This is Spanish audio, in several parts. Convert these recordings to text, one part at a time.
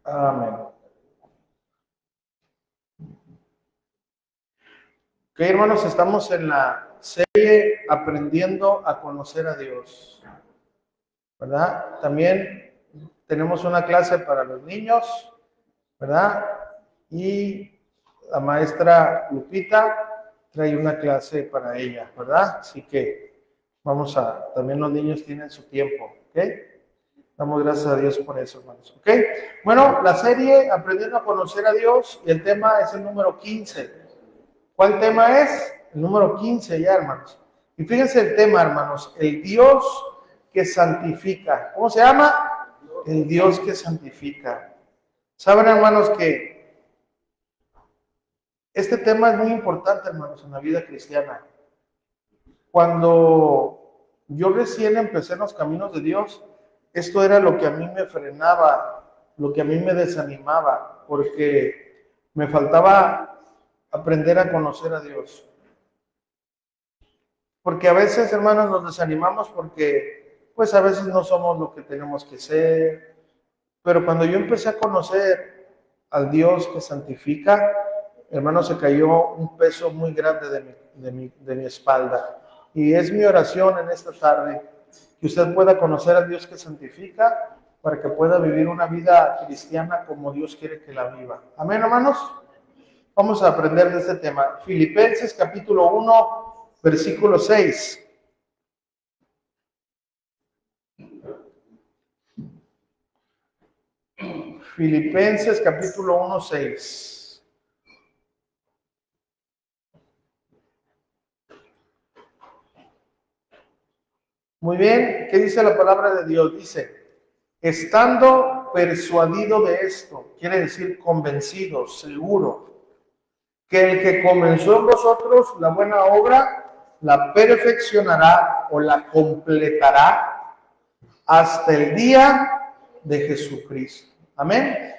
Amén. Ok, hermanos, estamos en la serie Aprendiendo a conocer a Dios, ¿verdad? También tenemos una clase para los niños, ¿verdad? Y la maestra Lupita trae una clase para ella, ¿verdad? Así que también los niños tienen su tiempo, ¿ok? Damos gracias a Dios por eso, hermanos, ¿ok? Bueno, la serie Aprendiendo a conocer a Dios, y el tema es el número 15. ¿Cuál tema es? El número 15 ya, hermanos. Y fíjense el tema, hermanos, el Dios que santifica. ¿Cómo se llama? El Dios que santifica. Saben, hermanos, que este tema es muy importante, hermanos, en la vida cristiana. Cuando yo recién empecé en los caminos de Dios, esto era lo que a mí me frenaba, lo que a mí me desanimaba, porque me faltaba aprender a conocer a Dios. Porque a veces, hermanos, nos desanimamos porque, pues a veces no somos lo que tenemos que ser. Pero cuando yo empecé a conocer al Dios que santifica, hermano, se cayó un peso muy grande de mi espalda. Y es mi oración en esta tarde, que usted pueda conocer al Dios que santifica, para que pueda vivir una vida cristiana como Dios quiere que la viva. Amén, hermanos. Vamos a aprender de este tema. Filipenses capítulo 1, versículo 6. Filipenses capítulo 1, 6. Muy bien, ¿qué dice la palabra de Dios? Dice, estando persuadido de esto, quiere decir convencido, seguro, que el que comenzó en vosotros la buena obra, la perfeccionará o la completará hasta el día de Jesucristo. Amén.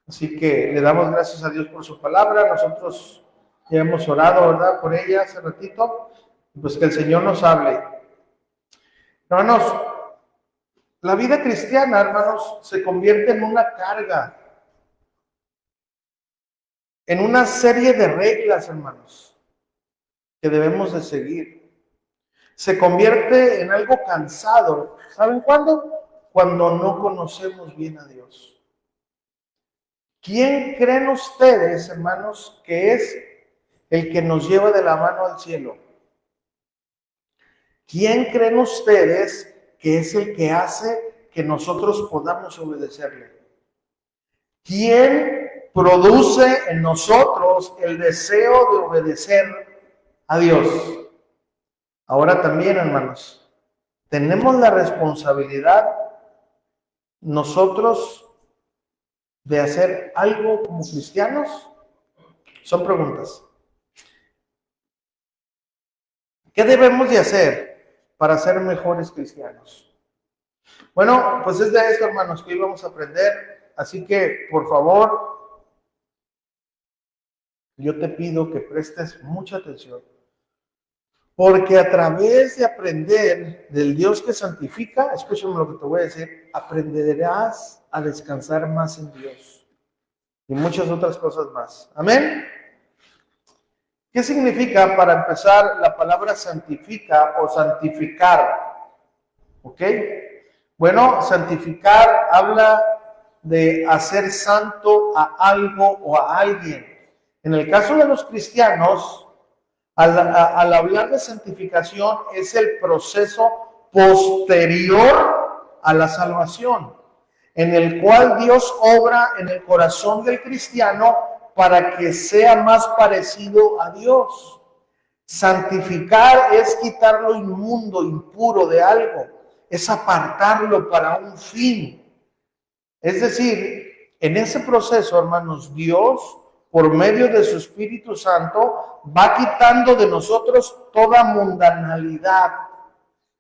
Así que le damos gracias a Dios por su palabra. Nosotros ya hemos orado, ¿verdad?, por ella hace ratito. Pues que el Señor nos hable. Hermanos, la vida cristiana, hermanos, se convierte en una carga, en una serie de reglas, hermanos, que debemos de seguir. Se convierte en algo cansado. ¿Saben cuándo? Cuando no conocemos bien a Dios. ¿Quién creen ustedes, hermanos, que es el que nos lleva de la mano al cielo? ¿Quién creen ustedes que es el que hace que nosotros podamos obedecerle? ¿Quién produce en nosotros el deseo de obedecer a Dios? Ahora también, hermanos, tenemos la responsabilidad nosotros de hacer algo como cristianos. Son preguntas. ¿Qué debemos de hacer para ser mejores cristianos? Bueno, pues es de esto, hermanos, que hoy vamos a aprender. Así que, por favor, yo te pido que prestes mucha atención. Porque a través de aprender del Dios que santifica, escúchame lo que te voy a decir, aprenderás a descansar más en Dios. Y muchas otras cosas más. Amén. ¿Qué significa, para empezar, la palabra santifica o santificar? ¿Ok? Bueno, santificar habla de hacer santo a algo o a alguien. En el caso de los cristianos, al hablar de santificación, es el proceso posterior a la salvación, en el cual Dios obra en el corazón del cristiano para que sea más parecido a Dios. Santificar es quitar lo inmundo, impuro de algo, es apartarlo para un fin. Es decir, en ese proceso, hermanos, Dios, por medio de su Espíritu Santo, va quitando de nosotros toda mundanalidad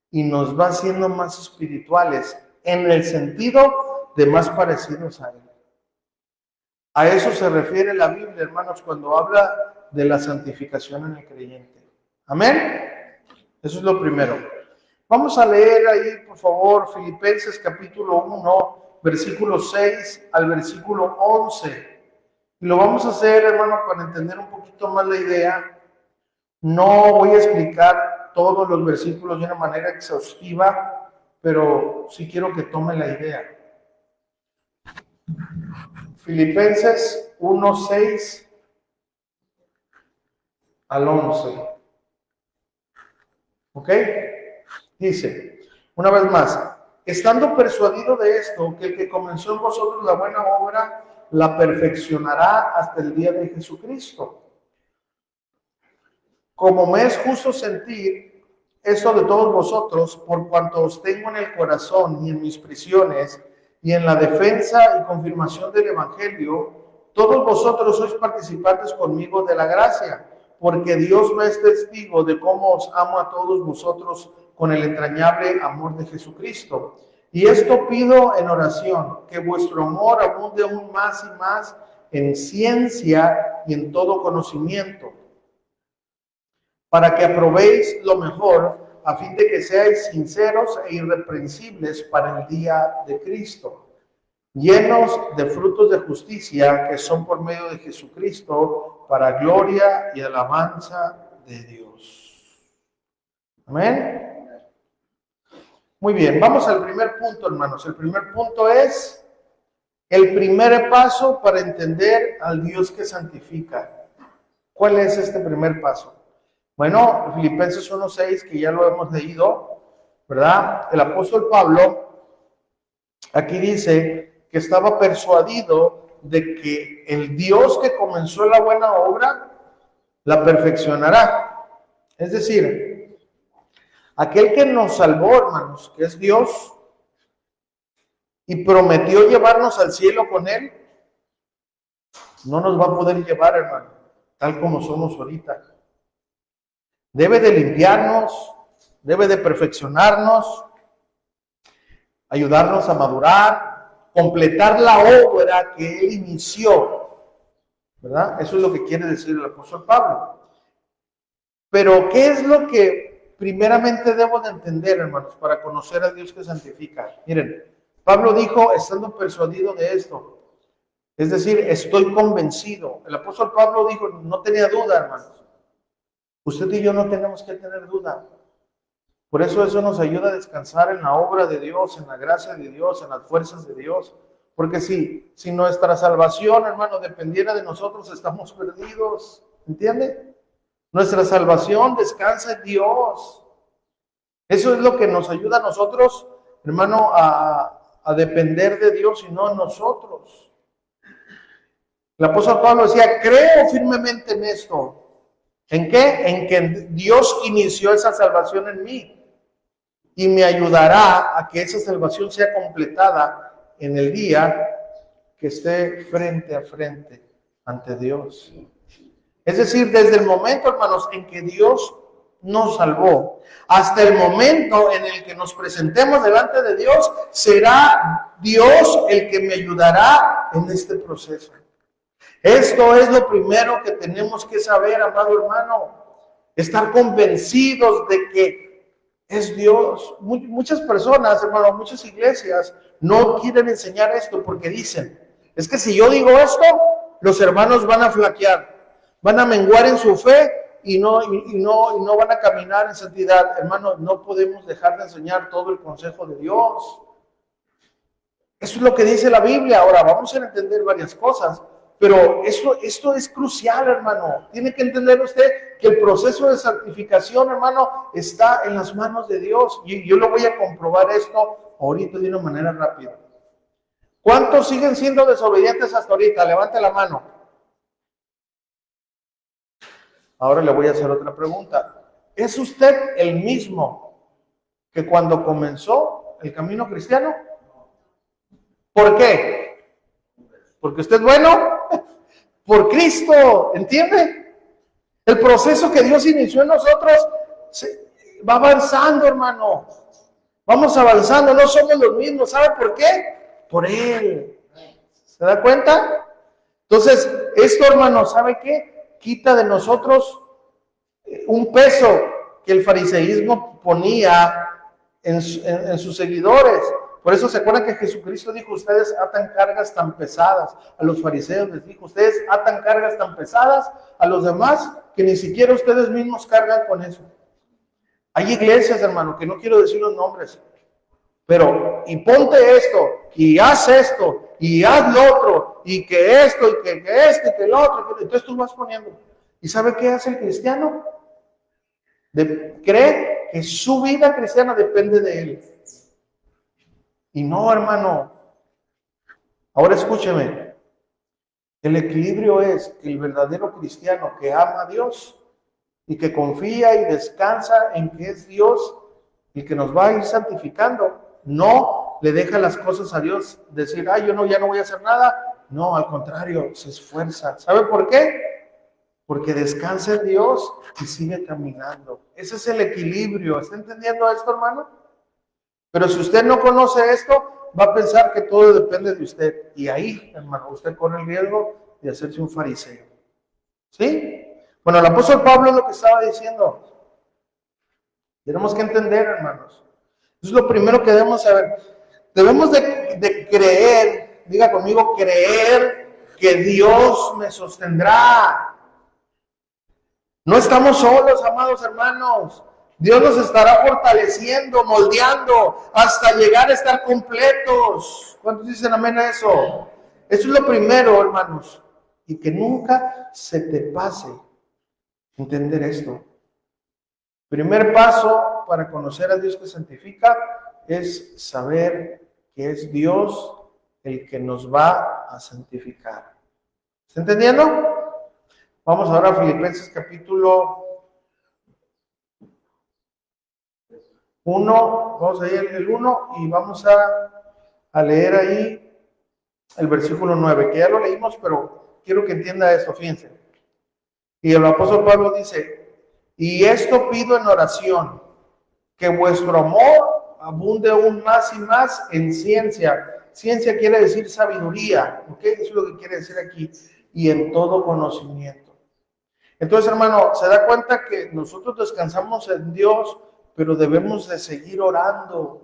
y nos va haciendo más espirituales, en el sentido de más parecidos a Él. A eso se refiere la Biblia, hermanos, cuando habla de la santificación en el creyente. Amén. Eso es lo primero. Vamos a leer ahí, por favor, Filipenses capítulo 1, versículo 6 al versículo 11. Y lo vamos a hacer, hermano, para entender un poquito más la idea. No voy a explicar todos los versículos de una manera exhaustiva, pero sí quiero que tome la idea. Filipenses 1, 6 al 11. ¿Ok? Dice, una vez más, estando persuadido de esto, que el que comenzó en vosotros la buena obra, la perfeccionará hasta el día de Jesucristo. Como me es justo sentir eso de todos vosotros, por cuanto os tengo en el corazón y en mis prisiones, y en la defensa y confirmación del Evangelio, todos vosotros sois participantes conmigo de la gracia, porque Dios me es testigo de cómo os amo a todos vosotros con el entrañable amor de Jesucristo. Y esto pido en oración, que vuestro amor abunde aún más y más en ciencia y en todo conocimiento, para que aprobéis lo mejor, a fin de que seáis sinceros e irreprensibles para el día de Cristo, llenos de frutos de justicia que son por medio de Jesucristo, para gloria y alabanza de Dios. Amén. Muy bien, vamos al primer punto, hermanos. El primer punto es el primer paso para entender al Dios que santifica. ¿Cuál es este primer paso? Bueno, Filipenses 1:6, que ya lo hemos leído, ¿verdad? El apóstol Pablo aquí dice que estaba persuadido de que el Dios que comenzó la buena obra la perfeccionará. Es decir, aquel que nos salvó, hermanos, que es Dios, y prometió llevarnos al cielo con Él, no nos va a poder llevar, hermano, tal como somos ahorita. Debe de limpiarnos, debe de perfeccionarnos, ayudarnos a madurar, completar la obra que Él inició, ¿verdad? Eso es lo que quiere decir el apóstol Pablo. Pero, ¿qué es lo que primeramente debo de entender, hermanos, para conocer a Dios que santifica? Miren, Pablo dijo, estando persuadido de esto, es decir, estoy convencido. El apóstol Pablo dijo, no tenía duda, hermanos. Usted y yo no tenemos que tener duda. Por eso nos ayuda a descansar en la obra de Dios, en la gracia de Dios, en las fuerzas de Dios. Porque si nuestra salvación, hermano, dependiera de nosotros, estamos perdidos. ¿Entiende? Nuestra salvación descansa en Dios. Eso es lo que nos ayuda a nosotros, hermano, a depender de Dios y no en nosotros. El apóstol Pablo decía, creo firmemente en esto. ¿En qué? En que Dios inició esa salvación en mí y me ayudará a que esa salvación sea completada en el día que esté frente a frente ante Dios. Es decir, desde el momento, hermanos, en que Dios nos salvó, hasta el momento en el que nos presentemos delante de Dios, será Dios el que me ayudará en este proceso. Esto es lo primero que tenemos que saber, amado hermano, estar convencidos de que es Dios. Muchas personas, hermano, muchas iglesias no quieren enseñar esto porque dicen, es que si yo digo esto, los hermanos van a flaquear, van a menguar en su fe y no van a caminar en santidad. Hermano, no podemos dejar de enseñar todo el consejo de Dios. Eso es lo que dice la Biblia. Ahora vamos a entender varias cosas. Pero esto es crucial, hermano. Tiene que entender usted que el proceso de santificación, hermano, está en las manos de Dios. Y yo lo voy a comprobar esto ahorita de una manera rápida. ¿Cuántos siguen siendo desobedientes hasta ahorita? Levante la mano. Ahora le voy a hacer otra pregunta. ¿Es usted el mismo que cuando comenzó el camino cristiano? ¿Por qué? ¿Porque usted es bueno? Por Cristo, ¿entiende? El proceso que Dios inició en nosotros va avanzando, hermano. Vamos avanzando, no somos los mismos. ¿Sabe por qué? Por Él. ¿Se da cuenta? Entonces, esto, hermano, ¿sabe qué? Quita de nosotros un peso que el fariseísmo ponía en sus seguidores. Por eso se acuerdan que Jesucristo dijo, ustedes atan cargas tan pesadas. A los fariseos les dijo, ustedes atan cargas tan pesadas a los demás que ni siquiera ustedes mismos cargan con eso. Hay iglesias, hermano, que no quiero decir los nombres, pero y ponte esto, y haz esto, y haz lo otro, y que esto, y que esto, y que lo otro. Entonces tú vas poniendo. ¿Y sabe qué hace el cristiano? Cree que su vida cristiana depende de él. Y no, hermano. Ahora escúcheme. El equilibrio es que el verdadero cristiano que ama a Dios y que confía y descansa en que es Dios el que nos va a ir santificando, no le deja las cosas a Dios, decir, yo no, ya no voy a hacer nada. No, al contrario, se esfuerza. ¿Sabe por qué? Porque descansa en Dios y sigue caminando. Ese es el equilibrio. ¿Está entendiendo esto, hermano? Pero si usted no conoce esto, va a pensar que todo depende de usted. Y ahí, hermano, usted corre el riesgo de hacerse un fariseo. ¿Sí? Bueno, el apóstol Pablo es lo que estaba diciendo. Tenemos que entender, hermanos. Eso es lo primero que debemos saber. Debemos de creer, diga conmigo, creer que Dios me sostendrá. No estamos solos, amados hermanos. Dios nos estará fortaleciendo, moldeando, hasta llegar a estar completos. ¿Cuántos dicen amén a eso? Eso es lo primero, hermanos. Y que nunca se te pase entender esto. Primer paso para conocer a Dios que santifica es saber que es Dios el que nos va a santificar. ¿Está entendiendo? Vamos ahora a Filipenses capítulo 1, vamos a ir el 1 y vamos a leer ahí el versículo 9, que ya lo leímos, pero quiero que entienda esto, fíjense. Y el apóstol Pablo dice, y esto pido en oración, que vuestro amor abunde aún más y más en ciencia. Ciencia quiere decir sabiduría, ¿ok? Eso es lo que quiere decir aquí, y en todo conocimiento. Entonces, hermano, se da cuenta que nosotros descansamos en Dios, pero debemos de seguir orando.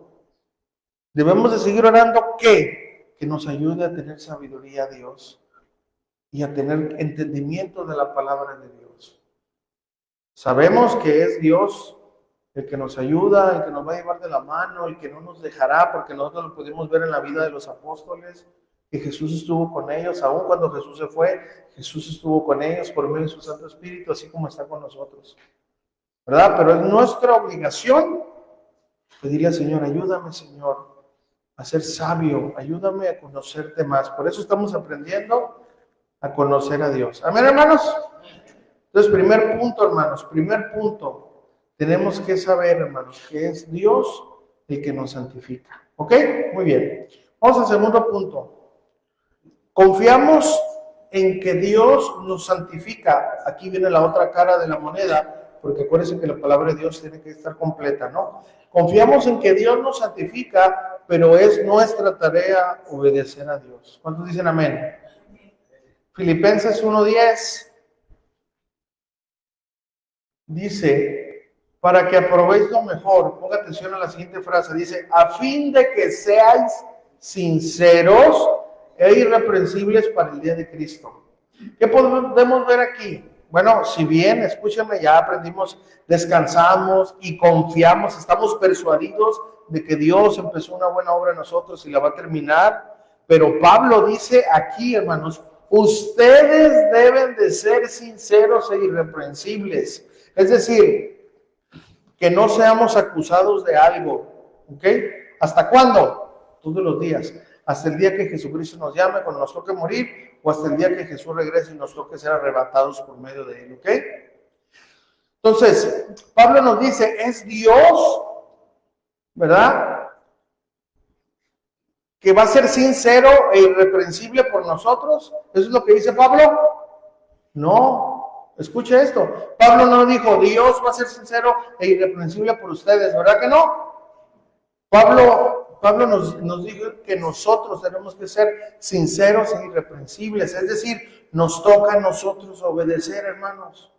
Debemos de seguir orando, ¿qué? Que nos ayude a tener sabiduría a Dios y a tener entendimiento de la palabra de Dios. Sabemos que es Dios el que nos ayuda, el que nos va a llevar de la mano, el que no nos dejará, porque nosotros lo pudimos ver en la vida de los apóstoles, que Jesús estuvo con ellos, aun cuando Jesús se fue, Jesús estuvo con ellos por medio de su Santo Espíritu, así como está con nosotros. ¿Verdad? Pero es nuestra obligación pedirle al Señor, ayúdame, Señor, a ser sabio, ayúdame a conocerte más. Por eso estamos aprendiendo a conocer a Dios. ¿Amén, hermanos? Entonces, primer punto, hermanos, primer punto, tenemos que saber, hermanos, que es Dios el que nos santifica. ¿Ok? Muy bien. Vamos al segundo punto. Confiamos en que Dios nos santifica. Aquí viene la otra cara de la moneda, porque acuérdense que la palabra de Dios tiene que estar completa, ¿no? Confiamos en que Dios nos santifica, pero es nuestra tarea obedecer a Dios. ¿Cuántos dicen amén? Filipenses 1:10 dice, para que aprobéis lo mejor, ponga atención a la siguiente frase, dice, a fin de que seáis sinceros e irreprensibles para el día de Cristo. ¿Qué podemos ver aquí? Bueno, si bien, escúchenme, ya aprendimos, descansamos y confiamos, estamos persuadidos de que Dios empezó una buena obra en nosotros y la va a terminar, pero Pablo dice aquí, hermanos, ustedes deben de ser sinceros e irreprensibles. Es decir, que no seamos acusados de algo, ¿ok? ¿Hasta cuándo? Todos los días. Hasta el día que Jesucristo nos llame, cuando nos toque morir, o hasta el día que Jesús regrese y nos toque ser arrebatados por medio de Él, ¿ok? Entonces, Pablo nos dice, es Dios, ¿verdad?, que va a ser sincero e irreprensible por nosotros. ¿Eso es lo que dice Pablo? No, escuche esto. Pablo no dijo, Dios va a ser sincero e irreprensible por ustedes, ¿verdad que no? Pablo nos dijo que nosotros tenemos que ser sinceros e irreprensibles, es decir, nos toca a nosotros obedecer, hermanos.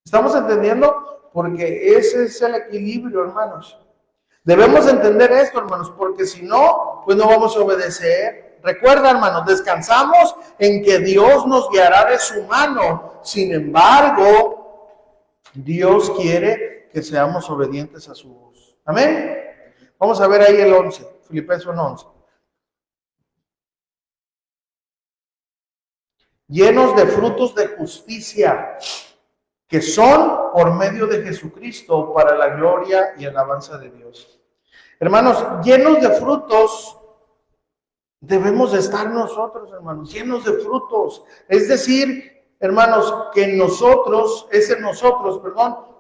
¿Estamos entendiendo? Porque ese es el equilibrio, hermanos. Debemos entender esto, hermanos, porque si no, pues no vamos a obedecer. Recuerda, hermanos, descansamos en que Dios nos guiará de su mano. Sin embargo, Dios quiere que seamos obedientes a su voz. Amén. Vamos a ver ahí el 11, Filipenses 1:11. Llenos de frutos de justicia, que son por medio de Jesucristo para la gloria y alabanza de Dios. Hermanos, llenos de frutos debemos de estar nosotros, hermanos, llenos de frutos. Es decir, hermanos, que en nosotros,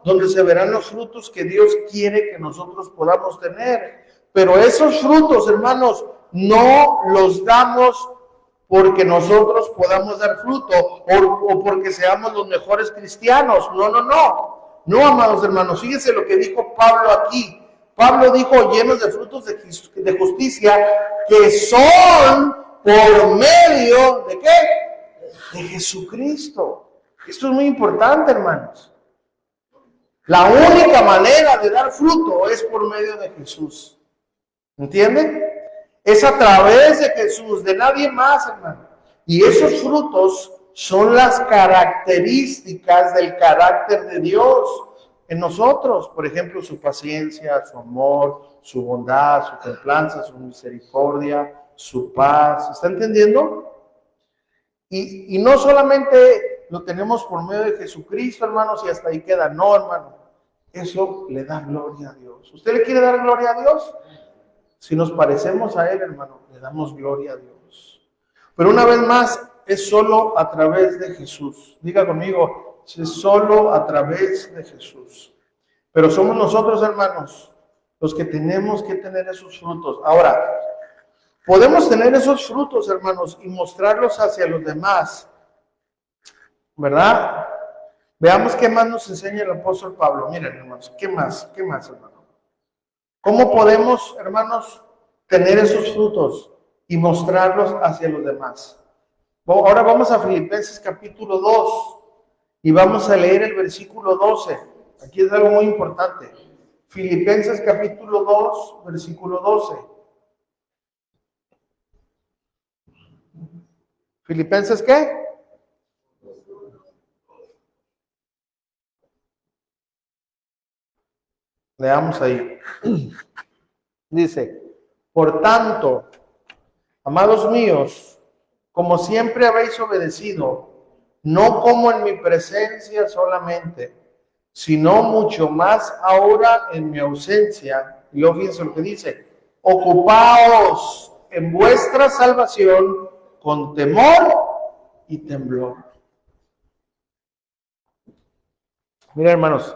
donde se verán los frutos que Dios quiere que nosotros podamos tener. Pero esos frutos, hermanos, no los damos porque nosotros podamos dar fruto o porque seamos los mejores cristianos. No, amados hermanos, fíjense lo que dijo Pablo aquí. Pablo dijo, llenos de frutos de justicia, que son por medio ¿de qué? De Jesucristo. Esto es muy importante, hermanos. La única manera de dar fruto es por medio de Jesús. ¿Entienden? Es a través de Jesús, de nadie más, hermano. Y esos frutos son las características del carácter de Dios en nosotros. Por ejemplo, su paciencia, su amor, su bondad, su templanza, su misericordia, su paz. ¿Está entendiendo? Y no solamente lo tenemos por medio de Jesucristo, hermanos, y hasta ahí queda. No, hermano. Eso le da gloria a Dios. ¿Usted le quiere dar gloria a Dios? Si nos parecemos a Él, hermano, le damos gloria a Dios. Pero una vez más, es solo a través de Jesús. Diga conmigo, es solo a través de Jesús. Pero somos nosotros, hermanos, los que tenemos que tener esos frutos. Ahora, podemos tener esos frutos, hermanos, y mostrarlos hacia los demás, ¿verdad? Veamos qué más nos enseña el apóstol Pablo. Miren, hermanos, ¿qué más, hermano? ¿Cómo podemos, hermanos, tener esos frutos y mostrarlos hacia los demás? Ahora vamos a Filipenses capítulo 2 y vamos a leer el versículo 12. Aquí es algo muy importante. Filipenses capítulo 2, versículo 12. ¿Filipenses qué? Leamos ahí. Dice, por tanto, amados míos, como siempre habéis obedecido, no como en mi presencia solamente, sino mucho más ahora en mi ausencia. Y luego fíjense lo que dice, ocupaos en vuestra salvación con temor y temblor. Mira, hermanos,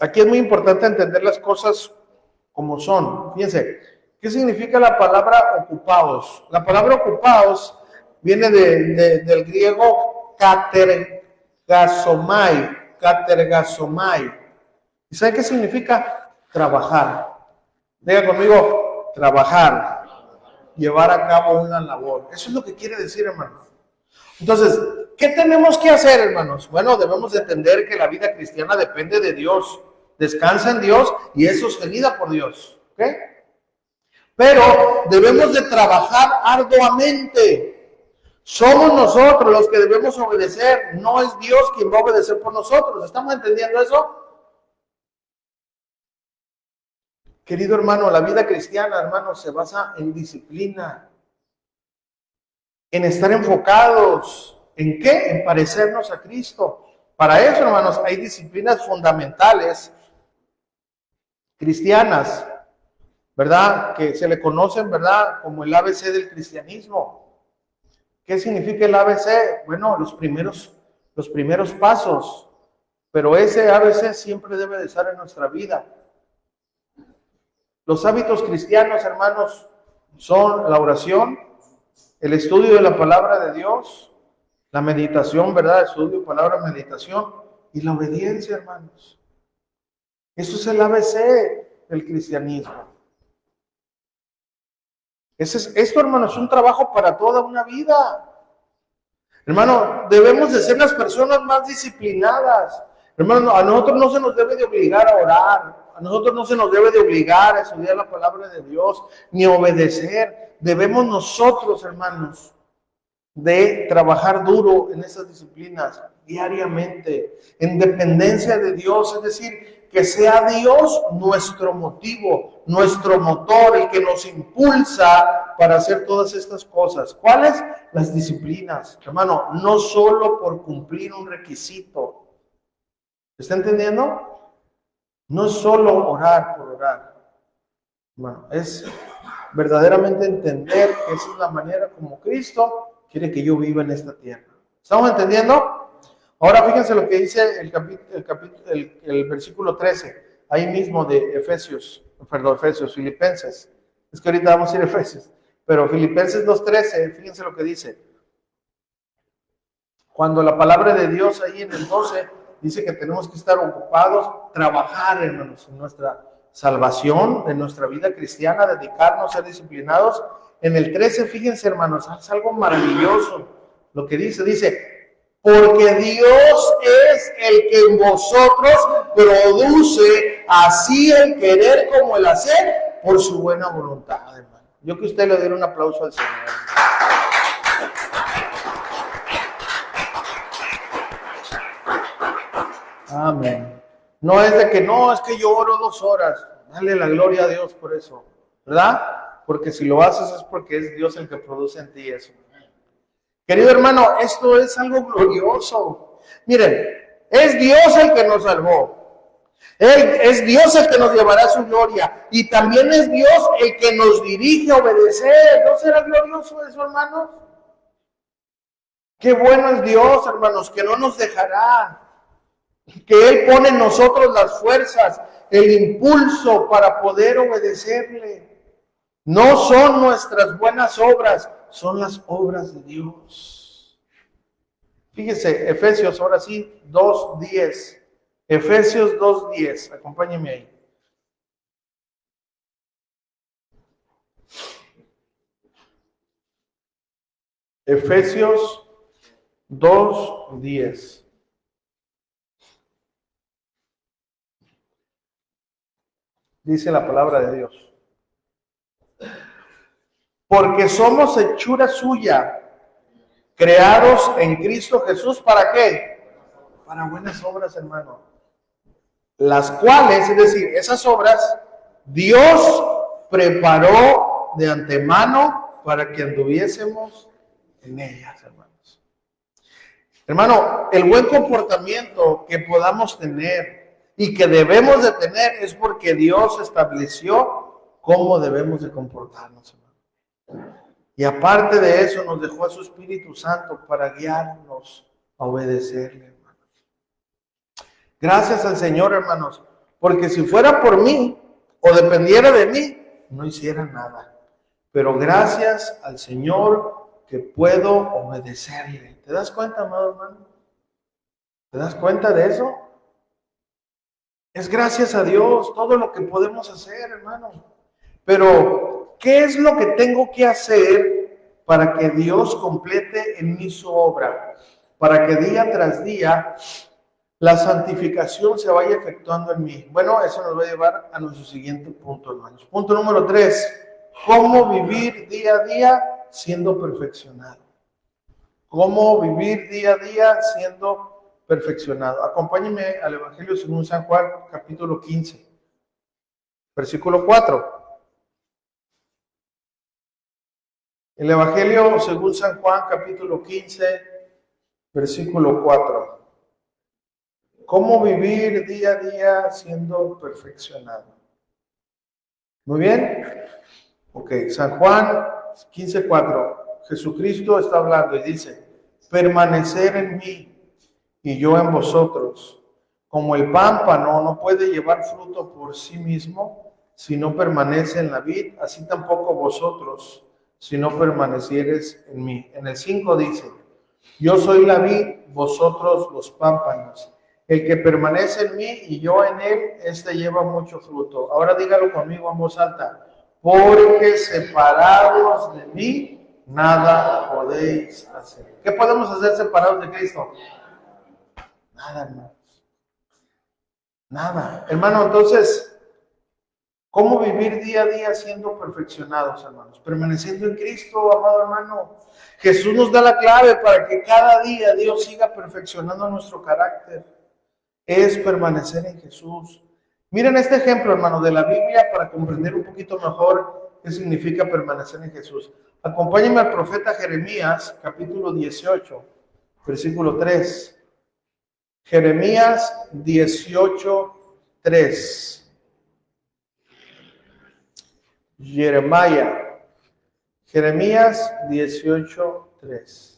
aquí es muy importante entender las cosas como son. Fíjense, ¿qué significa la palabra ocupaos? La palabra ocupaos viene del griego katergasomai. ¿Y saben qué significa? Trabajar. Diga conmigo, trabajar. Llevar a cabo una labor. Eso es lo que quiere decir, hermano. Entonces, ¿qué tenemos que hacer, hermanos? Bueno, debemos de entender que la vida cristiana depende de Dios. Descansa en Dios y es sostenida por Dios. ¿Ok? Pero debemos de trabajar arduamente. Somos nosotros los que debemos obedecer. No es Dios quien va a obedecer por nosotros. ¿Estamos entendiendo eso? Querido hermano, la vida cristiana, hermano, se basa en disciplina, en estar enfocados. ¿En qué? En parecernos a Cristo. Para eso, hermanos, hay disciplinas fundamentales cristianas, ¿verdad? Que se le conocen, ¿verdad? Como el ABC del cristianismo. ¿Qué significa el ABC? Bueno, los primeros pasos. Pero ese ABC siempre debe de estar en nuestra vida. Los hábitos cristianos, hermanos, son la oración, el estudio de la palabra de Dios, la meditación, ¿verdad? Estudio, palabra, meditación y la obediencia, hermanos. Eso es el ABC del cristianismo. Esto, hermanos, es un trabajo para toda una vida. Hermano, debemos de ser las personas más disciplinadas. Hermano, a nosotros no se nos debe de obligar a orar. A nosotros no se nos debe de obligar a estudiar la palabra de Dios, ni obedecer. Debemos nosotros, hermanos, de trabajar duro en esas disciplinas diariamente, en dependencia de Dios, es decir, que sea Dios nuestro motivo, nuestro motor, el que nos impulsa para hacer todas estas cosas. ¿Cuáles? Las disciplinas, hermano, no solo por cumplir un requisito. ¿Está entendiendo? No es solo orar por orar. Bueno, es verdaderamente entender que esa es la manera como Cristo quiere que yo viva en esta tierra. ¿Estamos entendiendo? Ahora fíjense lo que dice el versículo 13, ahí mismo de Filipenses. Es que ahorita vamos a ir a Efesios, pero Filipenses 2:13, fíjense lo que dice. Cuando la palabra de Dios ahí en el 12 dice que tenemos que estar ocupados, trabajar, hermanos, en nuestra salvación, en nuestra vida cristiana, dedicarnos a ser disciplinados. En el 13, fíjense, hermanos, es algo maravilloso lo que dice, porque Dios es el que en vosotros produce así el querer como el hacer por su buena voluntad, hermano. Yo que usted le diera un aplauso al Señor. Amén. No es de que no, es que yo oro 2 horas. Dale la gloria a Dios por eso, ¿verdad? Porque si lo haces es porque es Dios el que produce en ti eso. Querido hermano, esto es algo glorioso. Miren, es Dios el que nos salvó. Es Dios el que nos llevará a su gloria. Y también es Dios el que nos dirige a obedecer. ¿No será glorioso eso, hermanos? Qué bueno es Dios, hermanos, que no nos dejará. Que Él pone en nosotros las fuerzas, el impulso para poder obedecerle. No son nuestras buenas obras, son las obras de Dios. Fíjese, Efesios, ahora sí, 2:10. Efesios 2:10, acompáñenme ahí. Efesios 2:10. Dice la palabra de Dios. Porque somos hechura suya, creados en Cristo Jesús, ¿para qué? Para buenas obras, hermano. Las cuales, es decir, esas obras, Dios preparó de antemano para que anduviésemos en ellas, hermanos. Hermano, el buen comportamiento que podamos tener y que debemos de tener es porque Dios estableció cómo debemos de comportarnos, hermano. Y aparte de eso nos dejó a su Espíritu Santo para guiarnos a obedecerle, hermanos. Gracias al Señor, hermanos, porque si fuera por mí o dependiera de mí, no hiciera nada. Pero gracias al Señor que puedo obedecerle. ¿Te das cuenta, amado hermano? ¿Te das cuenta de eso? Es gracias a Dios todo lo que podemos hacer, hermano. Pero, ¿qué es lo que tengo que hacer para que Dios complete en mí su obra? Para que día tras día la santificación se vaya efectuando en mí. Bueno, eso nos va a llevar a nuestro siguiente punto, hermanos. Punto número 3. ¿Cómo vivir día a día siendo perfeccionado? ¿Cómo vivir día a día siendo perfeccionado? Acompáñenme al Evangelio según San Juan, capítulo 15, versículo 4. El Evangelio según San Juan, capítulo 15, versículo 4. ¿Cómo vivir día a día siendo perfeccionado? Muy bien. Ok, San Juan 15, 4. Jesucristo está hablando y dice, permanecer en mí y yo en vosotros. Como el pámpano no puede llevar fruto por sí mismo si no permanece en la vid, así tampoco vosotros si no permanecieres en mí. En el 5 dice, yo soy la vid, vosotros los pámpanos. El que permanece en mí y yo en él, este lleva mucho fruto. Ahora dígalo conmigo en voz alta. Porque separados de mí, nada podéis hacer. ¿Qué podemos hacer separados de Cristo? Nada, hermanos. Nada. Hermano, entonces, ¿Cómo vivir día a día siendo perfeccionados, hermanos? Permaneciendo en Cristo, amado hermano. Jesús nos da la clave para que cada día Dios siga perfeccionando nuestro carácter. Es permanecer en Jesús. Miren este ejemplo, hermano, de la Biblia para comprender un poquito mejor qué significa permanecer en Jesús. Acompáñenme al profeta Jeremías, capítulo 18, versículo 3. Jeremías 18, 3. Jeremías 18, 3.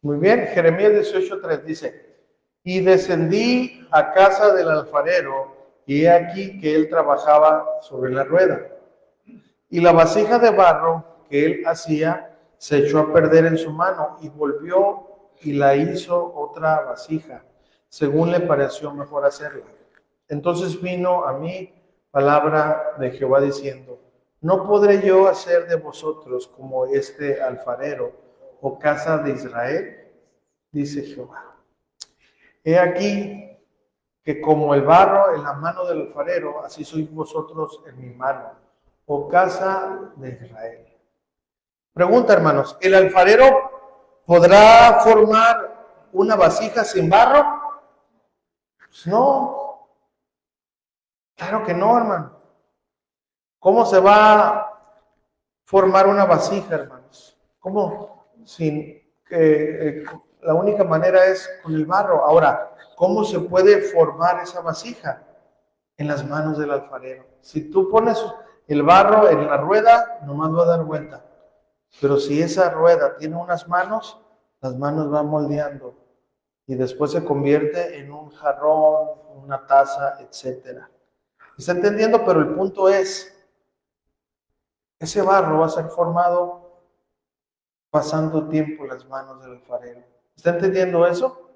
Muy bien, Jeremías 18, 3 dice: y descendí a casa del alfarero, y he aquí que él trabajaba sobre la rueda. Y la vasija de barro que él hacía se echó a perder en su mano, y volvió y la hizo otra vasija, según le pareció mejor hacerla. Entonces vino a mí palabra de Jehová diciendo: ¿no podré yo hacer de vosotros como este alfarero, o casa de Israel? Dice Jehová. He aquí que como el barro en la mano del alfarero, así sois vosotros en mi mano, oh casa de Israel. Pregunta, hermanos, ¿el alfarero podrá formar una vasija sin barro? Pues no, claro que no, hermano. ¿Cómo se va a formar una vasija, hermanos? ¿Cómo? Sin la única manera es con el barro. Ahora, ¿cómo se puede formar esa vasija? En las manos del alfarero. Si tú pones el barro en la rueda, nomás va a dar vuelta. Pero si esa rueda tiene unas manos, las manos van moldeando y después se convierte en un jarrón, una taza, etc. ¿Está entendiendo? Pero el punto es, ese barro va a ser formado pasando tiempo en las manos del alfarero. ¿Está entendiendo eso?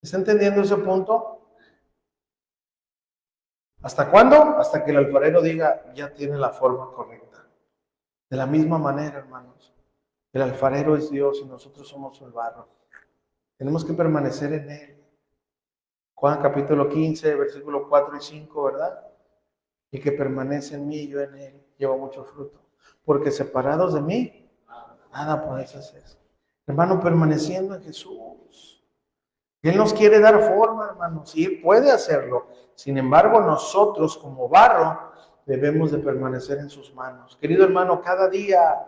¿Está entendiendo ese punto? ¿Hasta cuándo? Hasta que el alfarero diga, ya tiene la forma correcta. De la misma manera, hermanos, el alfarero es Dios y nosotros somos el barro. Tenemos que permanecer en Él. Juan capítulo 15, versículo 4 y 5, ¿verdad? El que permanece en mí y yo en Él, lleva mucho fruto. Porque separados de mí, nada podéis hacer. Hermano, permaneciendo en Jesús. Él nos quiere dar forma, hermanos, y Él puede hacerlo. Sin embargo, nosotros como barro debemos de permanecer en sus manos. Querido hermano, cada día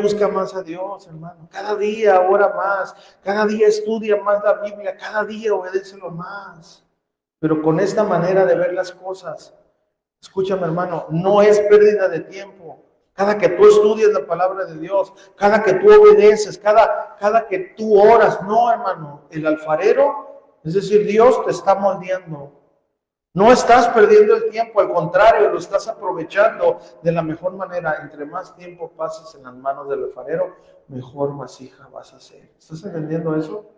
busca más a Dios, hermano. Cada día ora más. Cada día estudia más la Biblia. Cada día obedécelo más. Pero con esta manera de ver las cosas, escúchame, hermano, no es pérdida de tiempo. Cada que tú estudias la palabra de Dios, cada que tú obedeces, cada que tú oras, no, hermano, el alfarero, es decir, Dios te está moldeando. No estás perdiendo el tiempo, al contrario, lo estás aprovechando de la mejor manera. Entre más tiempo pases en las manos del alfarero, mejor vasija vas a ser. ¿Estás entendiendo eso?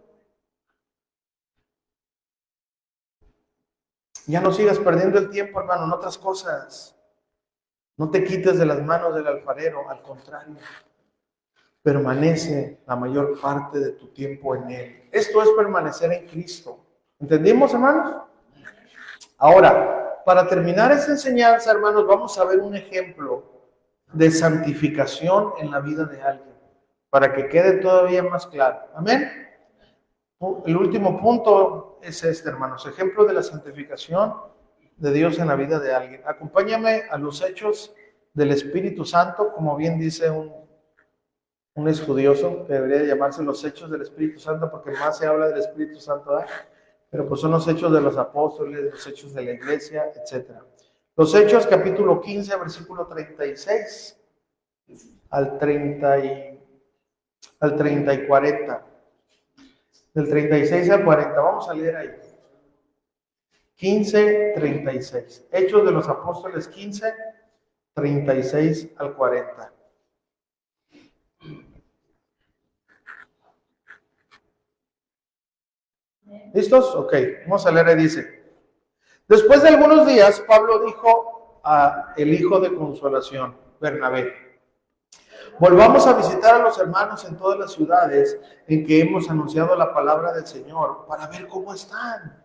Ya no sigas perdiendo el tiempo, hermano, en otras cosas. No te quites de las manos del alfarero, al contrario, permanece la mayor parte de tu tiempo en Él. Esto es permanecer en Cristo. ¿Entendimos, hermanos? Ahora, para terminar esta enseñanza, hermanos, vamos a ver un ejemplo de santificación en la vida de alguien, para que quede todavía más claro. Amén. El último punto es este, hermanos, ejemplo de la santificación de Dios en la vida de alguien. Acompáñame a los hechos del Espíritu Santo, como bien dice un estudioso, que debería llamarse los hechos del Espíritu Santo, porque más se habla del Espíritu Santo, ¿eh? Pero pues son los hechos de los apóstoles, los hechos de la iglesia, etc. Los hechos, capítulo 15, versículo 36 al 30 y 40. Del 36 al 40, vamos a leer ahí. 15, 36. Hechos de los apóstoles 15, 36 al 40. ¿Listos? Ok, vamos a leer, ahí dice. Después de algunos días, Pablo dijo a el hijo de consolación, Bernabé: volvamos a visitar a los hermanos en todas las ciudades en que hemos anunciado la palabra del Señor para ver cómo están.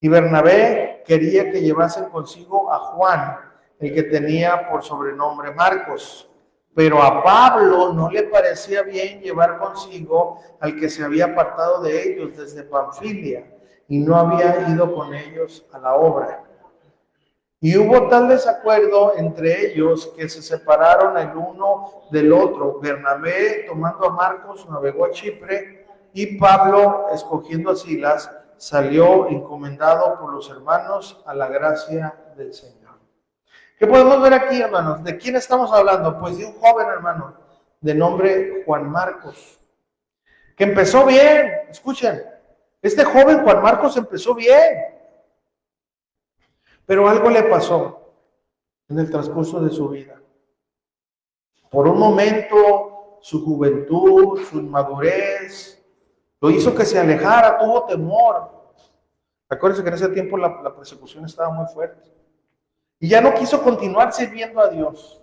Y Bernabé quería que llevasen consigo a Juan, el que tenía por sobrenombre Marcos. Pero a Pablo no le parecía bien llevar consigo al que se había apartado de ellos desde Panfilia y no había ido con ellos a la obra. Y hubo tal desacuerdo entre ellos que se separaron el uno del otro. Bernabé, tomando a Marcos, navegó a Chipre, y Pablo, escogiendo a Silas, salió encomendado por los hermanos a la gracia del Señor. ¿Qué podemos ver aquí, hermanos? ¿De quién estamos hablando? Pues de un joven, hermano, de nombre Juan Marcos, que empezó bien. Escuchen, este joven Juan Marcos empezó bien, pero algo le pasó en el transcurso de su vida. Por un momento, su juventud, su inmadurez, lo hizo que se alejara, tuvo temor. Acuérdense que en ese tiempo la persecución estaba muy fuerte. Y ya no quiso continuar sirviendo a Dios.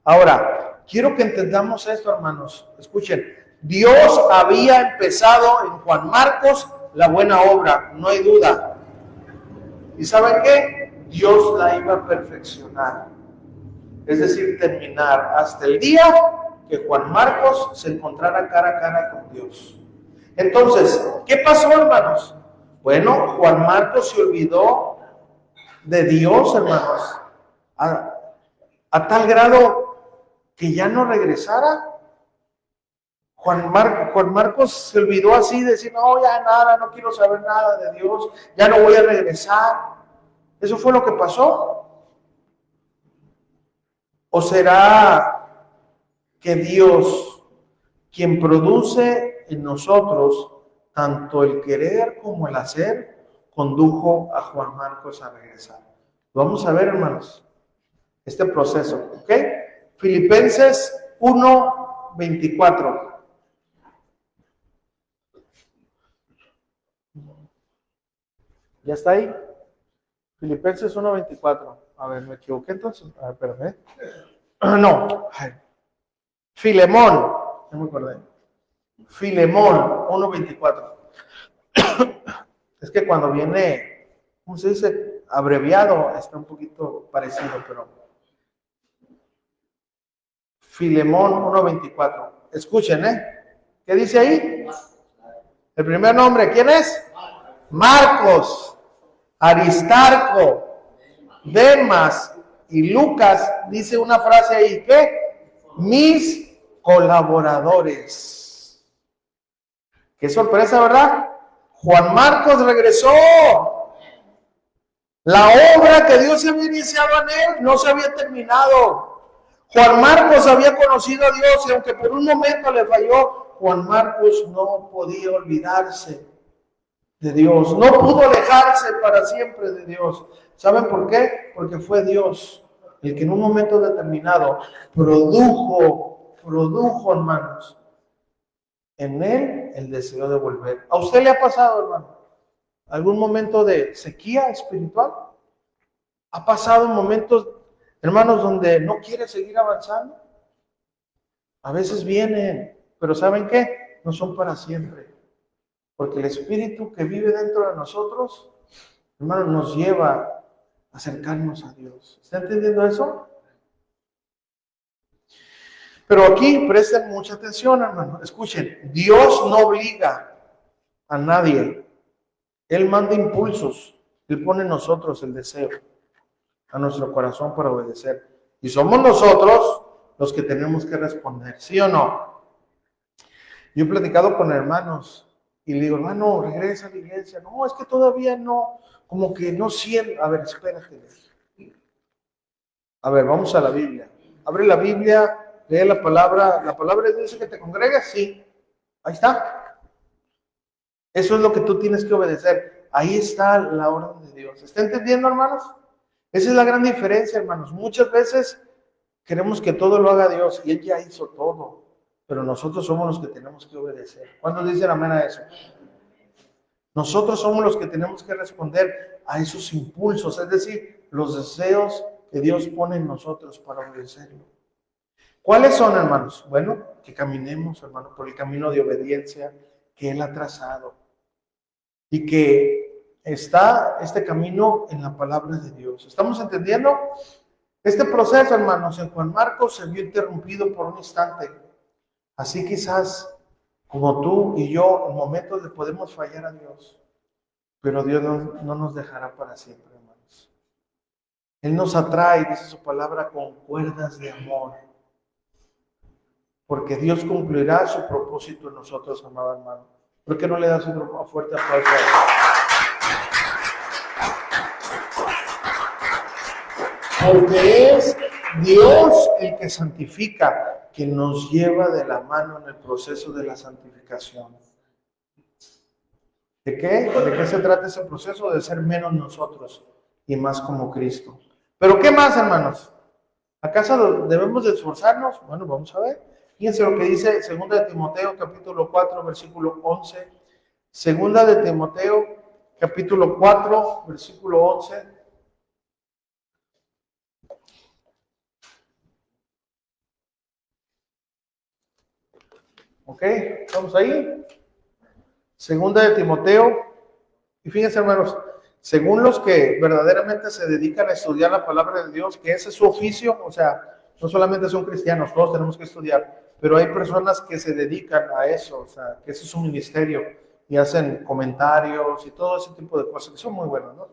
Ahora, quiero que entendamos esto, hermanos. Escuchen, Dios había empezado en Juan Marcos la buena obra, no hay duda. ¿Y saben qué? Dios la iba a perfeccionar. Es decir, terminar hasta el día que Juan Marcos se encontrara cara a cara con Dios. Entonces, ¿qué pasó, hermanos? Bueno, Juan Marcos se olvidó de Dios, hermanos, a tal grado que ya no regresara. Juan Marcos se olvidó así de decir: no, ya nada, no quiero saber nada de Dios, ya no voy a regresar. ¿Eso fue lo que pasó? ¿O será que Dios, quien produce en nosotros tanto el querer como el hacer, condujo a Juan Marcos a regresar? Vamos a ver, hermanos, este proceso, ¿ok? Filipenses 1:24. ¿Ya está ahí? Filipenses 1:24. A ver, me equivoqué entonces. A ver, espérame. No. Ay. Filemón. No me acordé. Filemón 1:24. Es que cuando viene, ¿cómo se dice? Abreviado, está un poquito parecido, pero Filemón 1:24. Escuchen, ¿qué dice ahí? El primer nombre, ¿quién es? Marcos, Aristarco, Demas y Lucas. Dice una frase ahí, ¿qué? Mis colaboradores. Qué sorpresa, ¿verdad? Juan Marcos regresó. La obra que Dios había iniciado en él no se había terminado. Juan Marcos había conocido a Dios y aunque por un momento le falló, Juan Marcos no podía olvidarse de Dios. No pudo alejarse para siempre de Dios. ¿Saben por qué? Porque fue Dios el que en un momento determinado produjo, hermanos, en él el deseo de volver. ¿A usted le ha pasado, hermano, algún momento de sequía espiritual? ¿Ha pasado momentos, hermanos, donde no quiere seguir avanzando? A veces vienen, pero ¿saben qué? No son para siempre. Porque el Espíritu que vive dentro de nosotros, hermanos, nos lleva a acercarnos a Dios. ¿Está entendiendo eso? Pero aquí presten mucha atención, hermano. Escuchen, Dios no obliga a nadie. Él manda impulsos. Él pone en nosotros el deseo a nuestro corazón para obedecer. Y somos nosotros los que tenemos que responder, ¿sí o no? Yo he platicado con hermanos y le digo: hermano, regresa a la iglesia. No, es que todavía no, como que no siento. A ver, espérate. A ver, vamos a la Biblia. Abre la Biblia. Lee la palabra de Dios, que te congregues, sí. Ahí está. Eso es lo que tú tienes que obedecer. Ahí está la orden de Dios. ¿Está entendiendo, hermanos? Esa es la gran diferencia, hermanos. Muchas veces queremos que todo lo haga Dios y Él ya hizo todo. Pero nosotros somos los que tenemos que obedecer. ¿Cuántos dicen amén a eso? Nosotros somos los que tenemos que responder a esos impulsos, es decir, los deseos que Dios pone en nosotros para obedecerlo. ¿Cuáles son, hermanos? Bueno, que caminemos, hermanos, por el camino de obediencia que Él ha trazado. Y que está este camino en la palabra de Dios. ¿Estamos entendiendo? Este proceso, hermanos, en Juan Marcos se vio interrumpido por un instante. Así quizás, como tú y yo, en momentos le podemos fallar a Dios. Pero Dios no nos dejará para siempre, hermanos. Él nos atrae, dice su palabra, con cuerdas de amor. Porque Dios cumplirá su propósito en nosotros, amado hermano. ¿Por qué no le das un fuerte aplauso a Él? Porque es Dios el que santifica, que nos lleva de la mano en el proceso de la santificación. ¿De qué? ¿De qué se trata ese proceso? De ser menos nosotros y más como Cristo. ¿Pero qué más, hermanos? ¿Acaso debemos de esforzarnos? Bueno, vamos a ver. Fíjense lo que dice 2 de Timoteo, capítulo 4, versículo 11. 2 de Timoteo, capítulo 4, versículo 11. ¿Ok? ¿Estamos ahí? 2 de Timoteo. Y fíjense, hermanos, según los que verdaderamente se dedican a estudiar la palabra de Dios, que ese es su oficio, o sea, no solamente son cristianos, todos tenemos que estudiar, pero hay personas que se dedican a eso, o sea, que ese es su ministerio, y hacen comentarios y todo ese tipo de cosas, que son muy buenos, ¿no?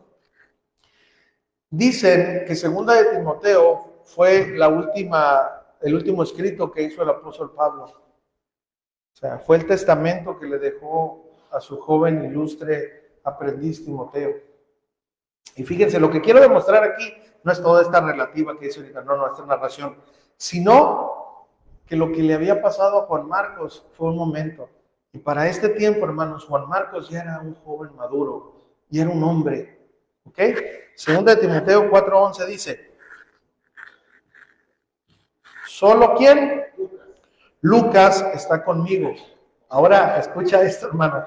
Dicen que 2 de Timoteo fue el último escrito que hizo el apóstol Pablo. O sea, fue el testamento que le dejó a su joven ilustre aprendiz Timoteo. Y fíjense, lo que quiero demostrar aquí no es toda esta relativa que dice ahorita, no, esta narración, sino que lo que le había pasado a Juan Marcos fue un momento. Y para este tiempo, hermanos, Juan Marcos ya era un joven maduro, ya era un hombre. ¿Ok? 2 de Timoteo 4:11 dice, ¿solo quién? Lucas está conmigo. Ahora, escucha esto, hermano.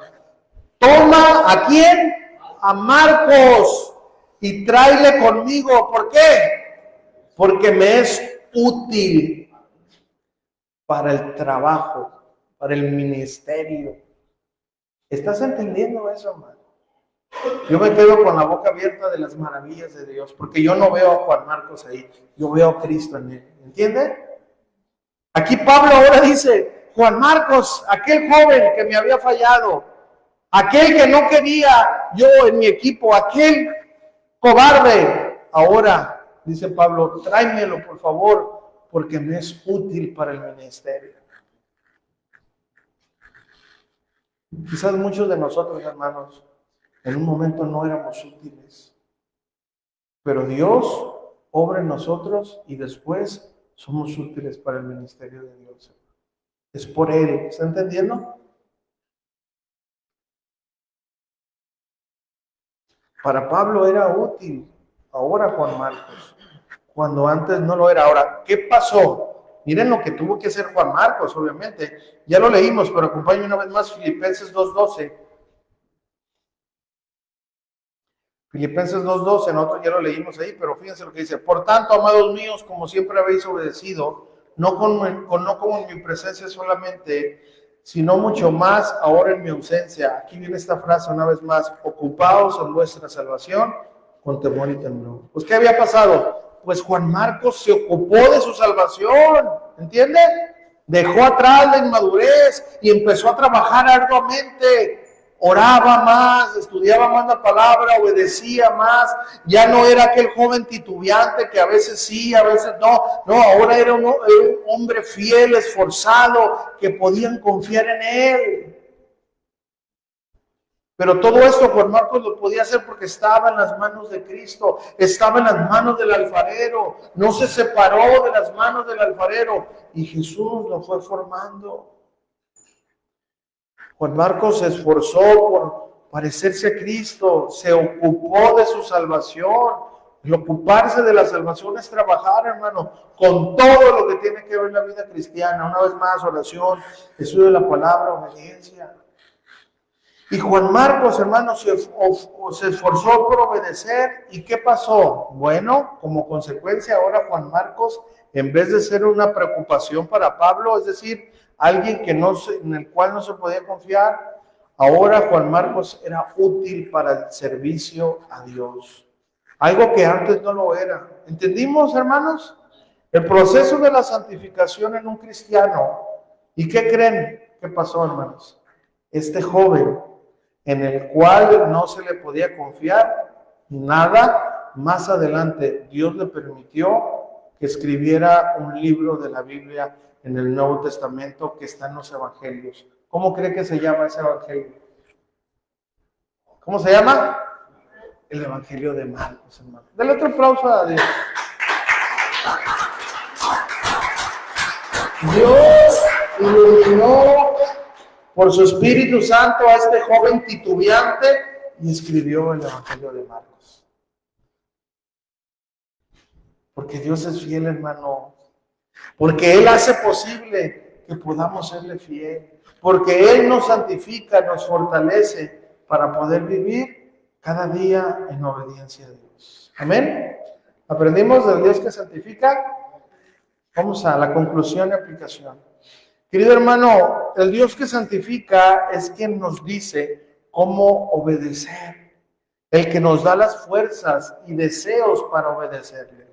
Toma, ¿a quién? A Marcos y tráele conmigo. ¿Por qué? Porque me es útil para el trabajo, para el ministerio. ¿Estás entendiendo eso, hermano? Yo me quedo con la boca abierta de las maravillas de Dios, porque yo no veo a Juan Marcos ahí, yo veo a Cristo en él. ¿Entiende? Aquí Pablo ahora dice, Juan Marcos, aquel joven que me había fallado, aquel que no quería yo en mi equipo, aquel cobarde, ahora, dice Pablo, tráemelo por favor, porque me es útil para el ministerio. Quizás muchos de nosotros, hermanos, en un momento no éramos útiles, pero Dios obra en nosotros y después somos útiles para el ministerio de Dios. Es por Él, ¿está entendiendo? Para Pablo era útil, ahora Juan Marcos, cuando antes no lo era. Ahora, ¿qué pasó? Miren lo que tuvo que hacer Juan Marcos, obviamente. Ya lo leímos, pero acompáñenme una vez más, Filipenses 2:12. Filipenses 2:12, nosotros ya lo leímos ahí, pero fíjense lo que dice. Por tanto, amados míos, como siempre habéis obedecido, no como en mi presencia solamente, sino mucho más ahora en mi ausencia. Aquí viene esta frase una vez más, ocupaos en vuestra salvación con temor y temblor. Pues, ¿qué había pasado? Pues Juan Marcos se ocupó de su salvación, ¿entiende? Dejó atrás la inmadurez y empezó a trabajar arduamente. Oraba más, estudiaba más la palabra, obedecía más. Ya no era aquel joven titubeante que a veces sí, a veces no. No, ahora era un hombre fiel, esforzado, que podían confiar en él. Pero todo esto Juan Marcos lo podía hacer porque estaba en las manos de Cristo, estaba en las manos del alfarero, no se separó de las manos del alfarero y Jesús lo fue formando. Juan Marcos se esforzó por parecerse a Cristo, se ocupó de su salvación. El ocuparse de la salvación es trabajar, hermano, con todo lo que tiene que ver la vida cristiana. Una vez más, oración, estudio de la palabra, obediencia. Y Juan Marcos, hermanos, se esforzó por obedecer. ¿Y qué pasó? Bueno, como consecuencia, ahora Juan Marcos, en vez de ser una preocupación para Pablo, es decir, alguien en el cual no se podía confiar, ahora Juan Marcos era útil para el servicio a Dios. Algo que antes no lo era. ¿Entendimos, hermanos? El proceso de la santificación en un cristiano. ¿Y qué creen que pasó, hermanos? Este joven, en el cual no se le podía confiar nada, más adelante Dios le permitió que escribiera un libro de la Biblia en el Nuevo Testamento que está en los Evangelios. ¿Cómo cree que se llama ese Evangelio? ¿Cómo se llama? El Evangelio de Marcos, hermano. Dale otro aplauso a Dios. Dios iluminó por su Espíritu Santo a este joven titubeante y escribió el Evangelio de Marcos. Porque Dios es fiel, hermano. Porque Él hace posible que podamos serle fiel. Porque Él nos santifica, nos fortalece para poder vivir cada día en obediencia a Dios. Amén. ¿Aprendimos del Dios que santifica? Vamos a la conclusión y aplicación. Querido hermano, el Dios que santifica es quien nos dice cómo obedecer. El que nos da las fuerzas y deseos para obedecerle.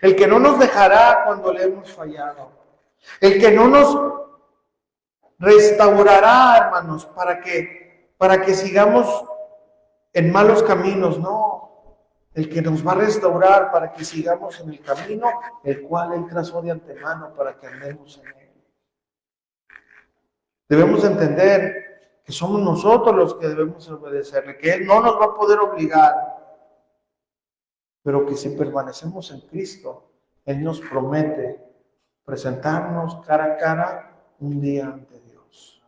El que no nos dejará cuando le hemos fallado. El que no nos restaurará, hermanos, para que sigamos en malos caminos, no. El que nos va a restaurar para que sigamos en el camino, el cual Él trazó de antemano para que andemos en él. Debemos entender que somos nosotros los que debemos obedecerle, que Él no nos va a poder obligar, pero que si permanecemos en Cristo, Él nos promete presentarnos cara a cara un día ante Dios.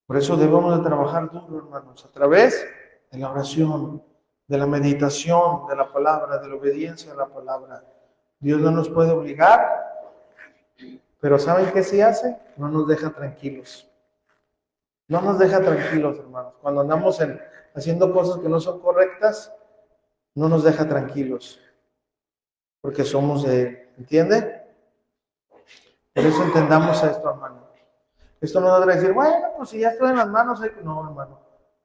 Por eso debemos de trabajar duro, hermanos, a través de la oración, de la meditación de la palabra, de la obediencia a la palabra. Dios no nos puede obligar, pero ¿saben qué sí hace? No nos deja tranquilos. No nos deja tranquilos, hermanos. Cuando andamos haciendo cosas que no son correctas, no nos deja tranquilos, porque somos de Él. ¿Entiende? Por eso entendamos esto, hermano. Esto no debe decir, bueno, pues si ya estoy en las manos, no, hermano.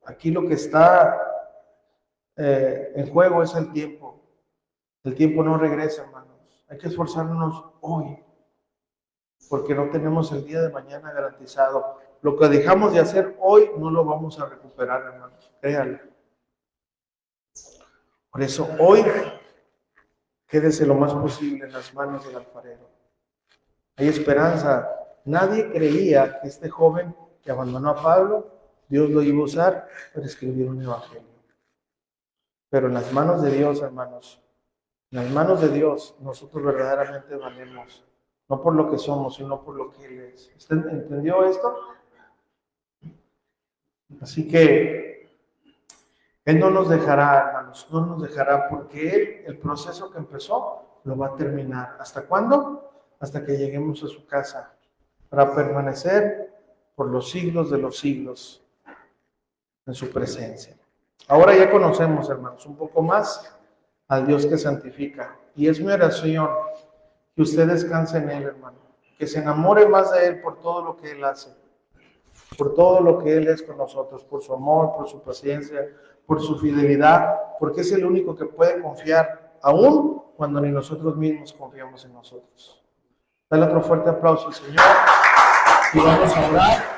Aquí lo que está en juego es el tiempo. El tiempo no regresa, hermanos. Hay que esforzarnos hoy, porque no tenemos el día de mañana garantizado. Lo que dejamos de hacer hoy no lo vamos a recuperar, hermanos. Créanlo. Por eso hoy quédese lo más posible en las manos del alfarero. Hay esperanza. Nadie creía que este joven que abandonó a Pablo, Dios lo iba a usar para escribir un evangelio. Pero en las manos de Dios, hermanos, en las manos de Dios, nosotros verdaderamente valemos. No por lo que somos, sino por lo que Él es. ¿Usted entendió esto? Así que Él no nos dejará, hermanos, no nos dejará, porque Él, el proceso que empezó, lo va a terminar. ¿Hasta cuándo? Hasta que lleguemos a su casa, para permanecer por los siglos de los siglos en su presencia. Ahora ya conocemos, hermanos, un poco más al Dios que santifica. Y es mi oración que usted descanse en Él, hermano. Que se enamore más de Él por todo lo que Él hace. Por todo lo que Él es con nosotros. Por su amor, por su paciencia, por su fidelidad. Porque es el único que puede confiar, aún cuando ni nosotros mismos confiamos en nosotros. Dale otro fuerte aplauso al Señor. Y vamos a orar.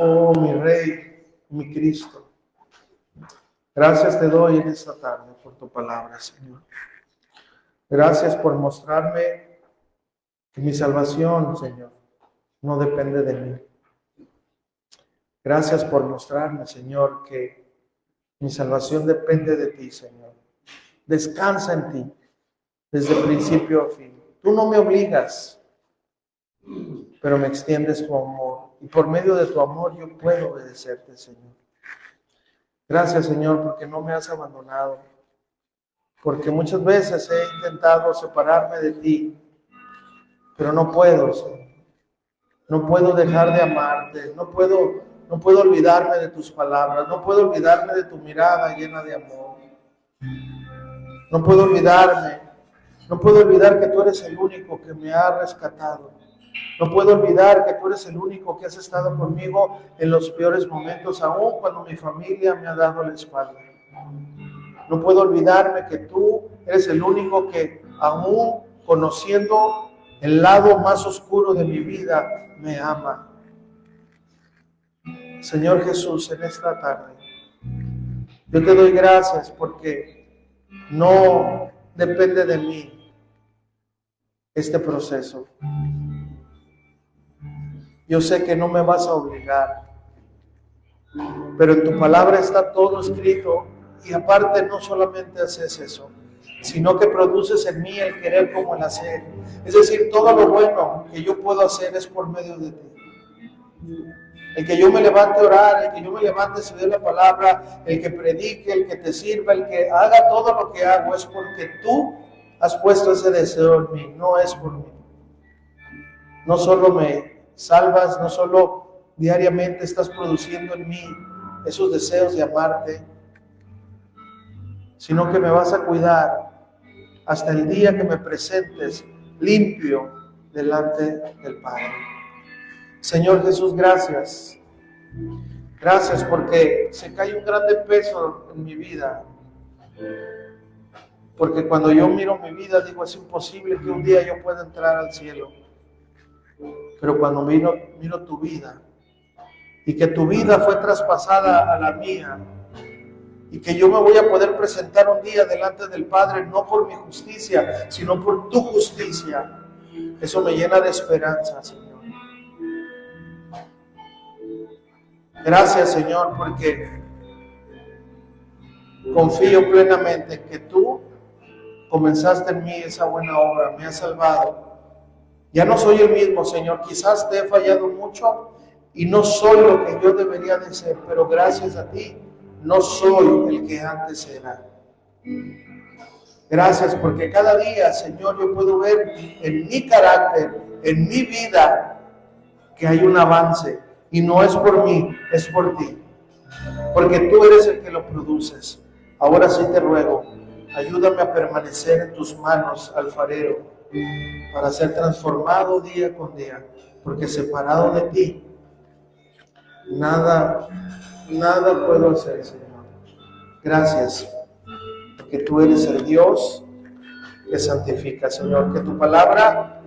Oh, mi Rey, mi Cristo, gracias te doy en esta tarde por tu palabra, Señor. Gracias por mostrarme que mi salvación, Señor, no depende de mí. Gracias por mostrarme, Señor, que mi salvación depende de ti, Señor. Descansa en ti, desde principio a fin. Tú no me obligas, pero me extiendes tu amor. Y por medio de tu amor yo puedo obedecerte, Señor. Gracias, Señor, porque no me has abandonado. Porque muchas veces he intentado separarme de ti. pero no puedo, Señor. No puedo dejar de amarte, no puedo olvidarme de tus palabras, no puedo olvidarme de tu mirada llena de amor. No puedo olvidar que tú eres el único que me ha rescatado. No puedo olvidar que tú eres el único que has estado conmigo en los peores momentos, aún cuando mi familia me ha dado la espalda. No puedo olvidarme que tú eres el único que, aún conociendo el lado más oscuro de mi vida, me ama. Señor Jesús, en esta tarde, yo te doy gracias porque no depende de mí este proceso. Yo sé que no me vas a obligar, pero en tu palabra está todo escrito y aparte no solamente haces eso, sino que produces en mí el querer como el hacer. Es decir, todo lo bueno que yo puedo hacer es por medio de ti. El que yo me levante a orar, el que yo me levante a estudiar la palabra, el que predique, el que te sirva, el que haga todo lo que hago es porque tú has puesto ese deseo en mí, no es por mí. No solo me salvas, no solo diariamente estás produciendo en mí esos deseos de amarte, sino que me vas a cuidar hasta el día que me presentes limpio delante del Padre. Señor Jesús, gracias. Gracias porque se cae un grande peso en mi vida. Porque cuando yo miro mi vida, digo, es imposible que un día yo pueda entrar al cielo. Pero cuando miro tu vida, y que tu vida fue traspasada a la mía, y que yo me voy a poder presentar un día delante del Padre, no por mi justicia, sino por tu justicia, eso me llena de esperanza, Señor. Gracias, Señor, porque confío plenamente en que tú comenzaste en mí esa buena obra, me has salvado. Ya no soy el mismo, Señor, quizás te he fallado mucho y no soy lo que yo debería de ser, pero gracias a ti no soy el que antes era. Gracias porque cada día, Señor, yo puedo ver en mi carácter, en mi vida, que hay un avance. Y no es por mí, es por ti. Porque tú eres el que lo produces. Ahora sí te ruego, ayúdame a permanecer en tus manos, alfarero, para ser transformado día con día. Porque separado de ti, nada puedo hacer, Señor. Gracias, porque tú eres el Dios que santifica, Señor. Que tu palabra